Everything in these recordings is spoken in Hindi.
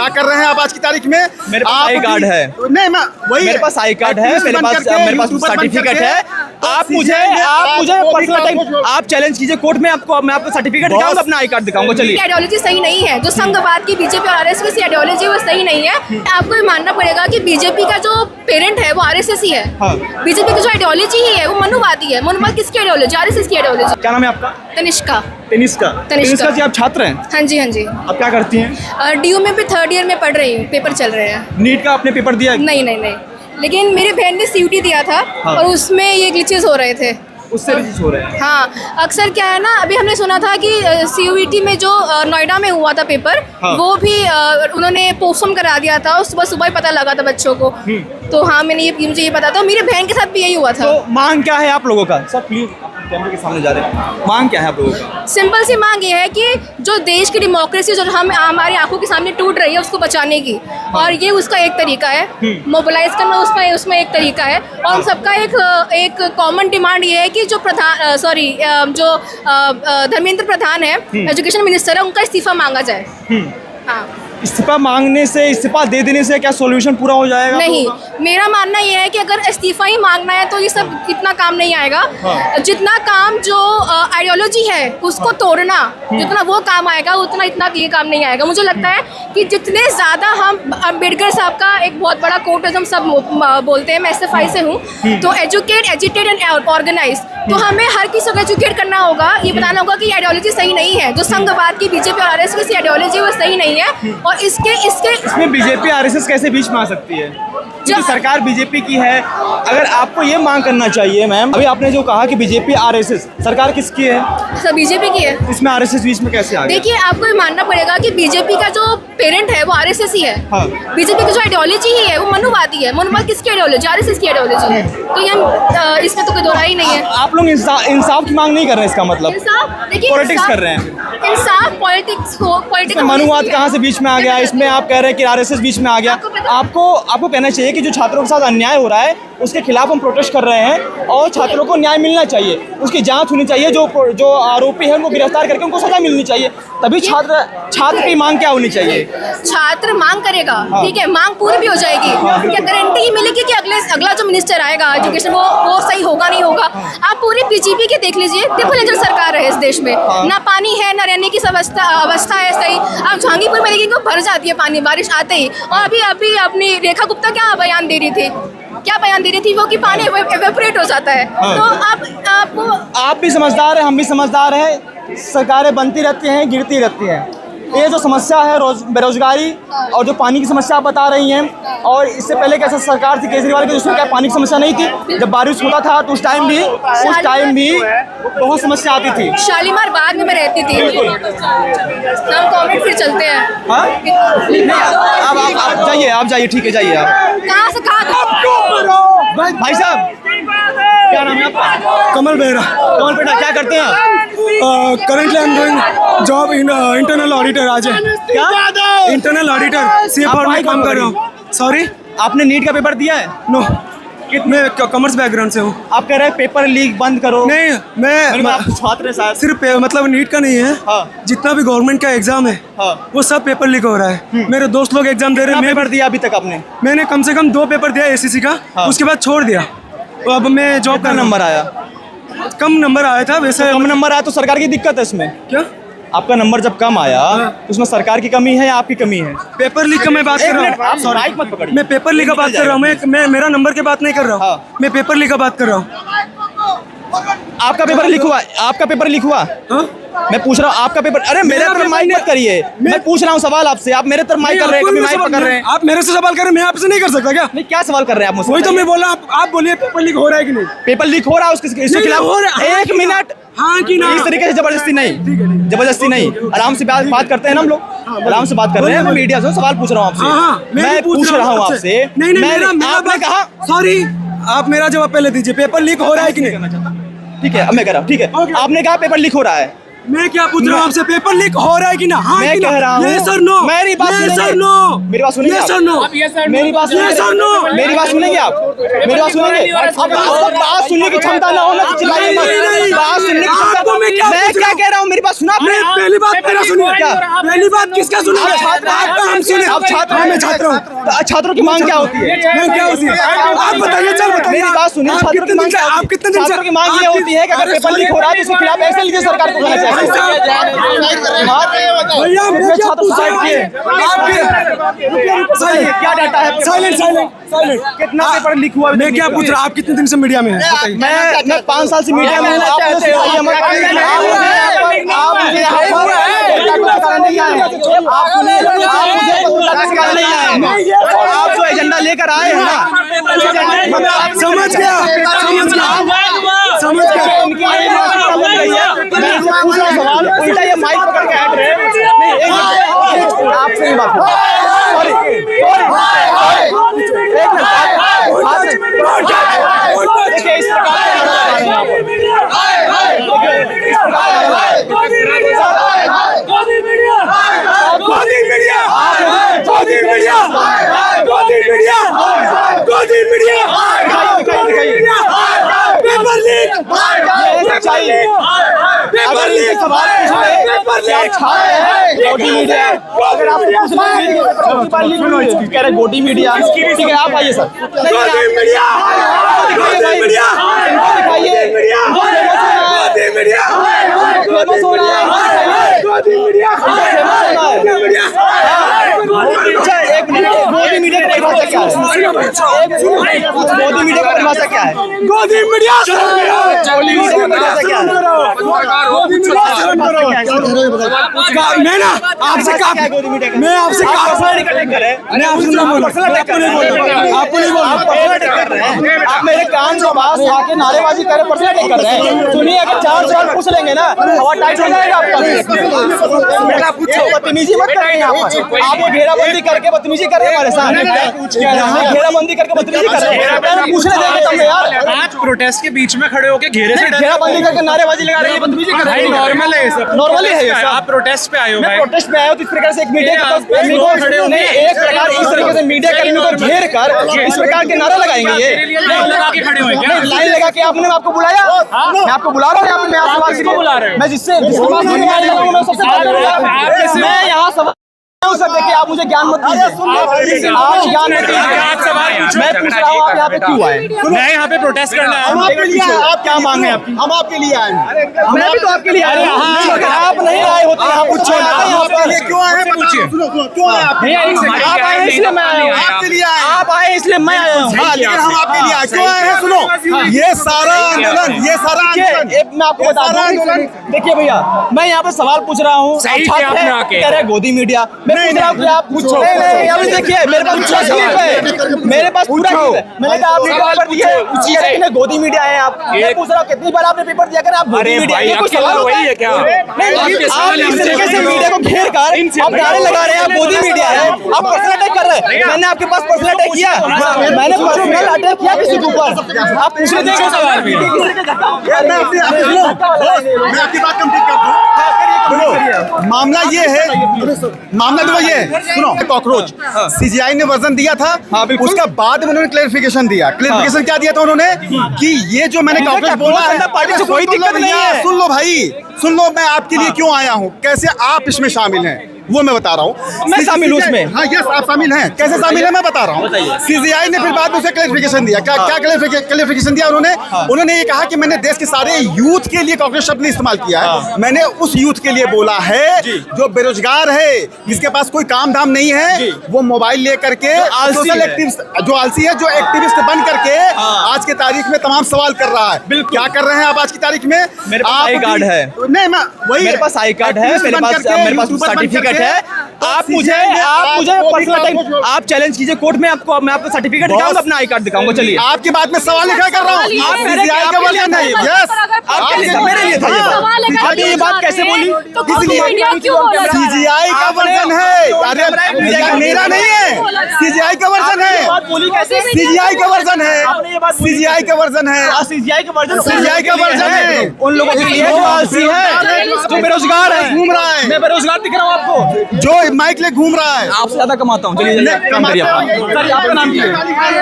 क्या कर रहे हैं आप आज की तारीख में? मेरे पास आई कार्ड है। नहीं, मैं वही, मेरे पास आई कार्ड है, मेरे पास सर्टिफिकेट है। आप मुझे पर्सनल टाइम आप चैलेंज कीजिए कोर्ट में, मैं आपको सर्टिफिकेट दिखाऊंगा, अपना आई कार्ड दिखाऊंगा। चलिए, आइडियोलॉजी सही नहीं है, जो संघवाद की बीजेपी और आरएसएस की आइडियोलॉजी वो सही नहीं है। आपको ये मानना पड़ेगा कि बीजेपी का जो पेरेंट है वो आरएसएस ही है। बीजेपी की जो आइडियोलॉजी ही है वो मनुवादी है। मनुवाद किसकी आइडियोलॉजी? आरएसएस की आइडियोलॉजी। क्या नाम है आपका? तनिष्का। तनिष्का जी, आप छात्र हैं? हाँ जी, हाँ जी। आप क्या करती हैं? डीयू में भी 3rd ईयर में पढ़ रही हूँ, पेपर चल रहे हैं। नीट का आपने पेपर दिया? नहीं, लेकिन मेरी बहन ने सीयूटी दिया था और उसमें ये ग्लिचेस हो रहे थे, उससे भी हो रहे हैं। हाँ, अक्सर क्या है ना, अभी हमने सुना था कि सीयूईटी में जो नोएडा में हुआ था पेपर, वो भी उन्होंने पोस्टपोन करा दिया था और सुबह ही पता लगा था बच्चों को। तो हाँ, मुझे ये पता था। मेरी बहन के साथ भी यही हुआ था। तो मांग क्या है आप लोगों का? सर प्लीज कैमरे के सामने जा रहे हैं, मांग क्या है आप लोगों का? सिंपल सी मांग ये है कि जो देश की डेमोक्रेसी जो हमारी आंखों के सामने टूट रही है उसको बचाने की, और ये उसका एक तरीका है। मोबिलाइज करना उसमें एक तरीका है। और हम सबका एक कॉमन डिमांड ये है कि जो धर्मेंद्र प्रधान है, एजुकेशन मिनिस्टर है, उनका इस्तीफा मांगा जाए। हाँ, इस्तीफा मांगने से, इस्तीफा दे देने से क्या सॉल्यूशन पूरा हो जाएगा? नहीं, मेरा मानना ये है कि अगर इस्तीफा ही मांगना है तो ये सब इतना काम नहीं आएगा। जितना काम जो आइडियोलॉजी है उसको तोड़ना, जितना वो काम आएगा उतना इतना ये काम नहीं आएगा। मुझे लगता है कि जितने ज़्यादा हम अम्बेडकर साहब का एक बहुत बड़ा कोट है, हम सब बोलते हैं, मैं SFI से हूँ, तो एजुकेट, एजिटेट एंड ऑर्गेनाइज। तो हमें हर किसी को एजुकेट करना होगा, ये बताना होगा कि आइडियोलॉजी सही नहीं है। जो संघवाद की बीजेपी और आरएसएस की आइडियोलॉजी वो सही नहीं है। और इसमें बीजेपी आरएसएस कैसे बीच में आ सकती है? जो सरकार बीजेपी की है। अगर आपको ये मांग करना चाहिए मैम, अभी आपने जो कहा कि बीजेपी आरएसएस, सरकार किसकी है? सब बीजेपी की है। इसमें आरएसएस बीच में कैसे आ गया? देखिए, आपको ये मानना पड़ेगा कि बीजेपी का जो पेरेंट है वो आरएसएस ही है। बीजेपी की जो आइडियोलॉजी ही है वो मनुवादी है। मनुवाद किसकी आइडियोलॉजी? आरएसएस की आइडियोलॉजी है। तो ये इसमें तो कोई दोहराई ही नहीं है। आप लोग इंसाफ की मांग नहीं कर रहे हैं, इसका मतलब पॉलिटिक्स कर रहे हैं। इंसाफ पॉलिटिक्स मनुवाद कहाँ से बीच में आ गया? इसमें आप कह रहे हैं कि आरएसएस बीच में आ गया। आपको कहना चाहिए कि जो छात्रों के साथ अन्याय हो रहा है उसके खिलाफ हम प्रोटेस्ट कर रहे हैं और छात्रों को न्याय मिलना चाहिए, उसकी जांच होनी चाहिए। जो आरोपी है उनको गिरफ्तार करके उनको सजा मिलनी चाहिए। तभी छात्र की मांग क्या होनी चाहिए? छात्र मांग करेगा, ठीक है, मांग पूरी भी हो जाएगी। क्या गारंटी ही मिलेगी कि अगला जो मिनिस्टर आएगा एजुकेशन वो सही होगा नहीं होगा? आप पूरी बीजेपी के देख लीजिए, ट्रिपल इंजन सरकार है इस देश में। ना पानी है, ना रहने की अवस्था है सही। आप जहांगीरपुर में देखिए भर जाती है पानी बारिश आते ही। और अभी अपनी रेखा गुप्ता क्या बयान दे रही थी वो कि पानी एवेपोरेट हो जाता है। तो आप भी समझदार हैं, हम भी समझदार हैं। सरकारें बनती रहती हैं, गिरती रहती हैं। ये जो समस्या है बेरोजगारी और जो पानी की समस्या आप बता रही हैं, और इससे पहले कैसा सरकार थी केजरीवाल की, उसमें क्या पानी की समस्या नहीं थी? जब बारिश होता था तो उस टाइम भी बहुत समस्या आती थी। शालीमार बाग में मैं रहती थी। हम कॉमेंट फिर चलते हैं। हाँ, आप जाइए, ठीक है, जाइए आप। कहाँ से भाई साहब, क्या नाम है आपका? कमल बेहरा। कमल बेटा, क्या करते हैं? Currently I am doing job in internal auditor. आज क्या इंटरनल ऑडिटर CFR में काम कर रहा हूँ। सॉरी, आपने नीट का पेपर दिया है? नो, मैं कॉमर्स बैकग्राउंड से हूँ। आप कह रहे हैं पेपर लीक बंद करो। नहीं, मैं छात्र हैं। सिर्फ मतलब नीट का नहीं है, जितना भी गवर्नमेंट का एग्जाम है वो सब पेपर लीक हो रहा है। मेरे दोस्त लोग एग्जाम दे रहे हैं। पेपर दिया अभी तक आपने? मैंने कम से कम 2 पेपर दिया ACC का, उसके बाद छोड़ दिया। तो अब मैं जॉब का नंबर आया, कम नंबर आया था वैसे। कम नंबर आया तो सरकार की दिक्कत है इसमें? क्या आपका नंबर जब कम आया तो उसमें सरकार की कमी है या आपकी कमी है? पेपर लीक का मैं बात कर रहा हूँ। माइक मत पकड़िए। मैं पेपर लीक का बात कर रहा हूँ। मैं मेरा नंबर की बात नहीं कर रहा हूँ। मैं पेपर लीक का बात कर रहा हूँ। आपका पेपर लीक हुआ? आपका पेपर लीक हुआ? मैं पूछ रहा हूँ आपका पेपर। अरे मेरे तरफ माइक मत करिए, मैं पूछ रहा हूँ सवाल आपसे। आप मेरे तरफ माइक कर रहे हैं, कभी माइक पकड़ रहे हैं। आप मेरे से सवाल कर रहे हैं, मैं आपसे नहीं कर सकता क्या? नहीं, क्या सवाल कर रहे हैं आप मुझसे? वही तो मैं बोल रहा हूँ। आप बोलिए पेपर लीक हो रहा है कि नहीं? पेपर लीक हो रहा है, उसके खिलाफ 1 मिनट। हाँ कि ना? इस तरीके से जबरदस्ती नहीं, आराम से बात करते हैं ना हम लोग, आराम से बात कर रहे हैं। मैं मीडिया से सवाल पूछ रहा हूँ आपसे। मैं पूछ रहा हूँ आपसे। आपने कहा सॉरी, आप मेरा जवाब पहले दीजिए। पेपर लीक हो रहा है कि नहीं? ठीक है, अब मैं कह रहा हूँ। ठीक है, आपने कहा पेपर लीक हो रहा है, मैं क्या पूछ रहा हूँ आपसे, पेपर लीक हो रहा है कि ना? हाँ मैं कि ना? कह रहा हूँ, Yes or no? मेरी बात Yes सुनेंगे? or no? मेरी बात सुनेंगे Yes आप? or no? मेरी बात Yes or no? मेरी बात सुनेंगे आप? मेरी बात सुनेंगे? अब आपको बात सुनने की क्षमता ना हो ना तो चिल्लाइए मत। नहीं। बात सुनने की क्षमता आपको मैं क्या पूछ मैं रहा क्या हूँ? कह रहा हूँ? मेरी बात सुना आपने? मैं पहली बात मेरा सुनिए क्या? पहली बात किसका सुनेंगे? आपका हम सुने। आप छात्र हाँ, मैं छात्र हूँ। तो छात्रों की मांग क्या होती है? मैं क्या होती है? आप बताइए, चल बताइए। मेरी बात सुनिए, आप छात्रों की कितने मांग दिन से- क्या होती है? आप कितने दिन से- छात्रों की मांग ये होती है कि अगर पेपर लीक हो रहा है तो उसके खिलाफ एक्शन लीजिए सरकार को करना चाहिए। भैया मैं क्या छात्र पूछ सुसाइड रहा किए। हूँ? साइलेंट, क्या डाटा है? Silent silent silent. कितना पेपर लीक हुआ? मैं क्या पूछ रहा हूँ? आप कितने दिन से मीडिया में हैं? बताइए। मैं 5 साल से मीडिया में हूँ। आप मुझे सिखाइए मत। आप मुझे यहाँ पर सिखाने नहीं आए। आप मुझे सिखाने नहीं आए। आप जो एजेंडा लेकर आए हैं ना, समझ गया समझ गया। इनकी मैं इनसे पूछ रहा हूँ सवाल, उल्टा ये माइक पकड़ के हट रहे हैं। नहीं, एक मिनट, आपसे ही बात सॉरी देखिए इस पेपर लीक अगर इनसे सवाल पूछ रहे आप छात्र हैं गोटी मीडिया, अगर आप पूछ रहे हैं कह रहे गोटी मीडिया, ठीक है आप आइए सर। मोदी मीडिया की परिभाषा क्या है? मोदी मीडिया की परिभाषा क्या है? गोदी मीडिया मैं ना आपसे कहा, मैं आपसे कहा, मैं आपसे ना बोल, आपको नहीं बोल, आप मेरे कान के पास आके नारेबाजी कर रहे, पर्सनल अटैक कर रहे हैं। सुनिए, अगर 4 सवाल पूछ लेंगे ना हवा टाइट हो जाएगा आपका। बदतमीजी मत करें यहाँ पर। आप ये घेराबंदी करके बदतमीजी कर रहे हैं हमारे साथ। यहाँ घेराबंदी करके बदतमीजी कर रहे हैं। पूछने देंगे तब यार। आप प्रोटेस्ट के बीच में खड़े होके घेरे से घेराबंदी करके नारेबाजी लगा रहे हैं, बदतमीजी कर रहे हैं। नॉर्मल है ये सब। नॉर्मल है ये सब। आप प्रोटेस्ट पे आए हो मैं भाई। प्रोटेस्ट में आया हूँ तो इस प्रकार से एक मीडिया के पास खड़े हो नहीं, एक प्रकार इस तरीके से मीडिया कर्मी को घेर कर इस प्रकार के नारा लगाएंगे ये। लाइन लगा के खड़े हुए क्या? लाइन लगा के आपने आपको बुलाया, मैं आपको बुला रहा हूँ यहाँ पे। मैं आपसे बात किसको बुला रहे हो? मैं जिससे मैं सबसे बात कर रहा हूँ। मैं यहाँ सवाल सर देखिए, आप मुझे ज्ञान मत दीजिए। आप ज्ञान मत दीजिए। आप सवाल पूछो। मैं पूछ रहा हूँ आप यहाँ पे क्यों आए? मैं यहाँ पे प्रोटेस्ट करना है। आप क्या मांगे आपकी? हम आपके लिए आए हैं। मैं भी तो आपके लिए आया हूँ। अगर आप नहीं आए होते यहाँ पूछो क्यों आए पूछिए। क्यों आए आप? आप आए इसलिए मैं आया हूँ। आपके लिए आए आप आए इसलिए मैं आया हूँ। हाँ, लेकिन हम आपके लिए आए क्यों आए हैं? सुनो, ये सारा आंदोलन, ये सारा आंदोलन, मैं आपको बता दूं, देखिए भैया, मैं यहाँ पे सवाल पूछ रहा हूँ। सही आप किया छात्र आपने हैं, आके। कह रहे हैं गोदी मीडिया। मैं पूछ रहा हूँ कि आप पूछो। नहीं, अभी देखिए मेरे पास पूरा क्लिप है, मेरे पास पूरा क्लिप है। मैंने कहा आपने पेपर दिए, कह रहे हैं गोदी मीडिया है आप। मैं पूछ रहा हूँ कितनी बार आपने पेपर दिया? अगर आप गोदी मीडिया है, कोई सवाल वही है क्या? नहीं, आप इस तरीके से मीडिया को घेर कर आप नारे लगा रहे हैं, आप मोदी मीडिया है, आप पर्सनल अटैक कर रहे हैं। मैंने आपके पास पर्सनल अटैक किया? मैंने पर्सनल अटैक किया किसी के ऊपर? आप पूछ रहे थे सवाल भी। मैं आपकी बात कंप्लीट करता हूँ। मामला ये है, मामला तो ये है, सुनो, कॉकरोच सीजीआई ने वर्जन दिया था, उसका बाद में उन्होंने क्लेरिफिकेशन दिया। क्लेरिफिकेशन क्या दिया था उन्होंने कि ये जो मैंने कॉकरोच बोला है, पार्टी से कोई दिक्कत नहीं है। सुन लो भाई, सुन लो, मैं आपके लिए क्यों आया हूँ, कैसे आप इसमें शामिल हैं वो मैं बता रहा हूँ। मैं शामिल हूँ उसमें। हाँ, यस, आप शामिल हैं। कैसे शामिल हैं मैं बता रहा हूँ। सीजीआई ने फिर बाद में उसे क्लेरिफिकेशन दिया। क्या क्लेरिफिकेशन दिया उन्होंने? उन्होंने ये कहा कि मैंने देश के सारे यूथ के लिए कॉकरोच शब्द नहीं इस्तेमाल किया है। मैंने उस यूथ के लिए बोला है जो बेरोजगार है, जिसके पास कोई काम धाम नहीं है, वो मोबाइल ले करके सोशल एक्टिविस्ट, जो आलसी है, जो एक्टिविस्ट बन करके आज के तारीख में तमाम सवाल कर रहा है। क्या कर रहे हैं आप आज की तारीख में? मेरे पास आई कार्ड है। नहीं, मैं वही, मेरे पास आई कार्ड है, मेरे पास सर्टिफिकेट है। आप मुझे पर्सनल अटैक, आप चैलेंज कीजिए कोर्ट में, मैं आपको सर्टिफिकेट दिखाऊंगा, अपना आई कार्ड दिखाऊंगा। चलिए, आपकी बात में सवाल लिखा कर रहा हूँ। आप मेरे CCI का वर्जन है। यस, आपके लिए था, मेरे लिए था ये बात। सवाल अगर आपने ये बात कैसे बोली? तो मीडिया क्यों बोला? सीजीआई का वर्जन है, अरे यार मेरा नहीं है, सीजीआई का वर्जन ये बात है, बोली कैसे? सीजीआई का वर्जन आपने ये है, बात बोली। सीजीआई का वर्जन है, सीजीआई का वर्जन CGI का वर्जन है। उन लोगों के लिए जो आलसी है, जो बेरोजगार है, घूम रहा है, मैं बेरोजगार दिख रहा हूँ आपको, जो माइक ले घूम रहा है। आपसे ज्यादा कमाता हूँ। चलिए काम करिए अपना। सर आपका नाम क्या है?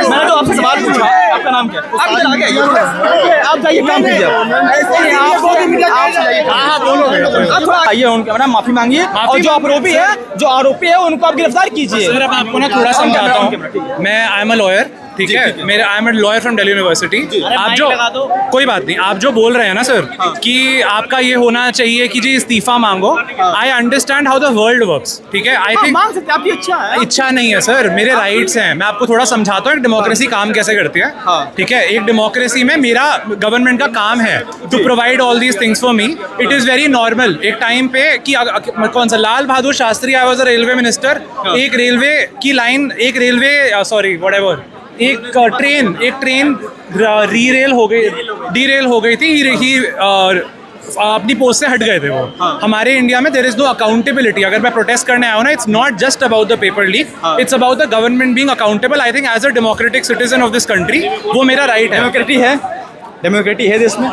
मैंने तो आपसे सवाल पूछा, आपका नाम क्या है? आप इधर आ गए, आप जाइए काम कीजिए। आप थोड़ा आइए, उनके ना माफी मांगिए, और जो आरोपी है उनको आप गिरफ्तार कीजिए। सर अब आपको ना थोड़ा समझाता हूँ। मैं आई एम अ लॉयर, ठीक है, मेरे I am a lawyer from Delhi university. आप जो कोई बात नहीं, आप जो बोल रहे हैं ना सर कि आपका ये होना चाहिए कि जी इस्तीफा मांगो, I understand how the world works, ठीक है। आई थिंक मांग सकते हैं, आपकी इच्छा है। इच्छा नहीं है सर, मेरे राइट्स हैं। मैं आपको थोड़ा समझाता हूँ एक डेमोक्रेसी काम कैसे करती है, ठीक है। एक डेमोक्रेसी में मेरा गवर्नमेंट का काम है to provide all these things for me. It is very normal एक टाइम पे कि कौन सा Lal Bahadur Shastri, I was a railway minister, एक रेलवे की लाइन, एक रेलवे सॉरी वट एवर, एक ट्रेन रीरेल हो गई थी, ही अपनी पोस्ट से हट गए थे वो। हमारे इंडिया में देयर इज नो अकाउंटेबिलिटी। अगर मैं प्रोटेस्ट करने आया हूँ ना, it's not just about the paper leak, it's about the government being accountable. I think as a democratic citizen of this country वो मेरा राइट है। डेमोक्रेटी है देश में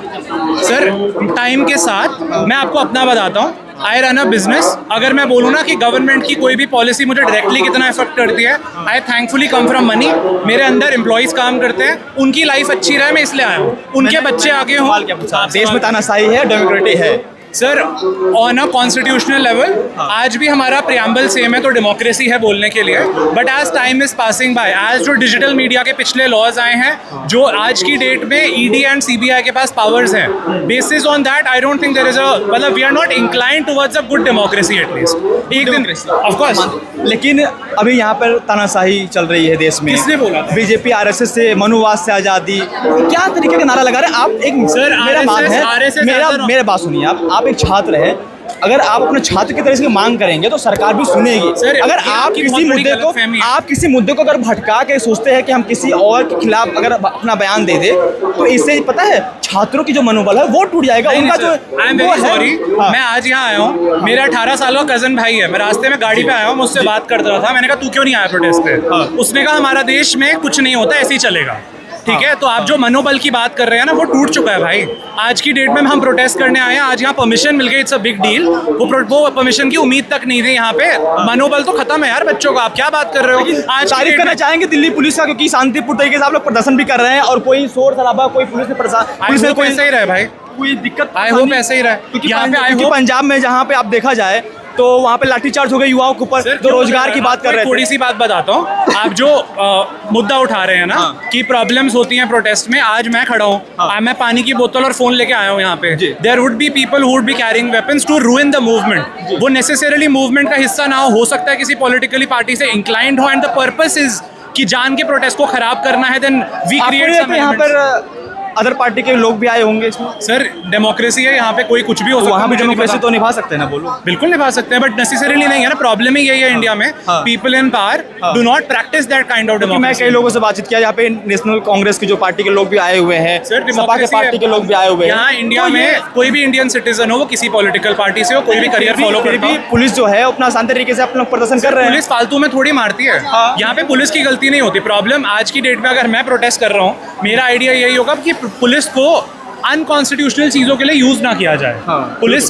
सर टाइम के साथ मैं आपको अपना बताता हूँ। I run a business. अगर मैं बोलूँ ना कि गवर्नमेंट की कोई भी पॉलिसी मुझे डायरेक्टली कितना इफेक्ट करती है, आई थैंकफुली कम फ्रॉम मनी। मेरे अंदर एम्प्लॉयज काम करते हैं, उनकी लाइफ अच्छी रहे, मैं इसलिए आया हूँ, उनके बच्चे आगे हों। देश में तानाशाही है, डेमोक्रेटी है। Sir on a constitutional level आज भी हमारा प्रियम्बल सेम है, तो डेमोक्रेसी है बोलने के लिए। But as time is passing by, as जो डिजिटल मीडिया के पिछले लॉज आए हैं, जो आज की डेट में ईडी एंड सीबीआई के पास पावर्स हैं, basis on that I don't think there is a, मतलब we are not inclined towards a good democracy at least. एक दिन ऑफ कोर्स, लेकिन अभी यहाँ पर तानाशाही चल रही है देश में। किसने बोला? बीजेपी आरएसएस से मनुवाद से आज़ादी, क्या तरीके का नारा लगा रहे हैं आप? एक सर, मेरा मान है, RSS मेरा बात सुनिए। आप एक छात्र हैं, अगर आप अपने छात्र की तरह से मांग करेंगे तो सरकार भी सुनेगी। सर, अगर ये आप आपकी किसी बहुत बड़ी मुद्दे को गलतफहमी है। आप किसी मुद्दे को अगर भटका के सोचते हैं कि हम किसी और के खिलाफ अगर अपना बयान दे दे, तो इससे पता है छात्रों की जो मनोबल है वो टूट जाएगा। उनका जो आई एम वो वेरी है- सॉरी, हाँ। मैं आज यहाँ आया हूँ, मेरा 18 साल का कजन भाई है, मैं रास्ते में गाड़ी पे आया हूँ, मुझसे बात करता रहा था। मैंने कहा तू क्यों नहीं आया प्रोटेस्ट पे? उसने कहा हमारा देश में कुछ नहीं होता, ऐसे ही चलेगा। ठीक है, तो आप जो मनोबल की बात कर रहे हैं ना, वो टूट चुका है भाई। आज की डेट में हम प्रोटेस्ट करने आए हैं, आज यहाँ परमिशन मिल गई, इट्स अ बिग डील। वो परमिशन की उम्मीद तक नहीं थी यहाँ पे। मनोबल तो खत्म है यार बच्चों का, आप क्या बात कर रहे हो? आज तारीफ करना चाहेंगे दिल्ली पुलिस का, क्योंकि शांतिपूर्ण तरीके से आप लोग प्रदर्शन भी कर रहे हैं और कोई शोर शराबा, कोई पुलिस ने कोई ऐसा ही रहे भाई, कोई दिक्कत, आई होप ऐसे ही रहे। क्योंकि यहाँ पे आई क्योंकि होप पंजाब में जहाँ पे आप देखा जाए तो वहाँ पे लाठीचार्ज हो गई युवाओं के ऊपर, जो रोजगार की बात कर रहे थे। थोड़ी सी बात बताता हूँ, आप जो मुद्दा उठा रहे हैं ना कि प्रॉब्लम्स होती हैं प्रोटेस्ट में, आज मैं खड़ा हूँ, मैं पानी की बोतल और फोन लेके आया हूँ यहाँ पे। There would be people who would be carrying weapons to ruin the movement. वो नेसेसरीली मूवमेंट का हिस्सा ना हो सकता है किसी पॉलिटिकली पार्टी से इंक्लाइंड हो, एंड द पर्पस इज कि जान के प्रोटेस्ट को खराब करना है, देन वी क्रिएट यहाँ पर अदर पार्टी के लोग भी आए होंगे इसमें। सर डेमोक्रेसी है, यहाँ पे कोई कुछ भी हो सकता है। वहाँ भी मुझे नहीं डेमोक्रेसी पता। तो निभा सकते हैं ना, बोलो। बिल्कुल निभा सकते हैं, बट नेसेसरीली नहीं है ना। प्रॉब्लम ही यही है इंडिया में, people in power do not practice that kind of मैं डेमोक्रेसी। कई लोगों से बातचीत किया, यहाँ पे नेशनल कांग्रेस की जो पार्टी के लोग भी आए हुए हैं, सर सपा के पार्टी के लोग भी आए हुए हैं। यहाँ इंडिया तो ये- में कोई भी इंडियन सिटीजन हो, वो किसी पॉलिटिकल पार्टी से हो, कोई भी करियर फॉलो फिर करता भी हो, पुलिस जो है अपना शांति तरीके से अपना प्रदर्शन कर रहे हैं। पुलिस फालतू में थोड़ी मारती है। यहाँ पे पुलिस की गलती नहीं होती। प्रॉब्लम आज की डेट में अगर मैं प्रोटेस्ट कर रहा हूँ, मेरा आइडिया यही होगा कि पुलिस को अनकॉन्स्टिट्यूशनल चीजों के लिए यूज ना किया जाए।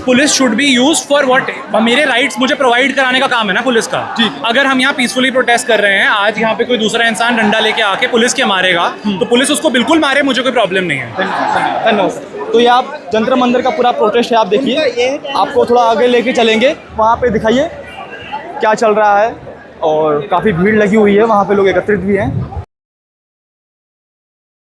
Police should be use for what मेरे राइट्स मुझे प्रोवाइड कराने का काम है ना पुलिस का। अगर हम यहाँ पीसफुली प्रोटेस्ट कर रहे हैं, आज यहाँ पे कोई दूसरा इंसान डंडा लेके आके पुलिस के मारेगा, तो पुलिस उसको बिल्कुल मारे, मुझे कोई प्रॉब्लम नहीं है। धन्यवाद। तो ये आप जंतर मंदिर का पूरा प्रोटेस्ट है, आप देखिए, आपको थोड़ा आगे लेके चलेंगे, वहाँ पे दिखाइए क्या चल रहा है। और काफ़ी भीड़ लगी हुई है, वहाँ पे लोग एकत्रित भी हैं।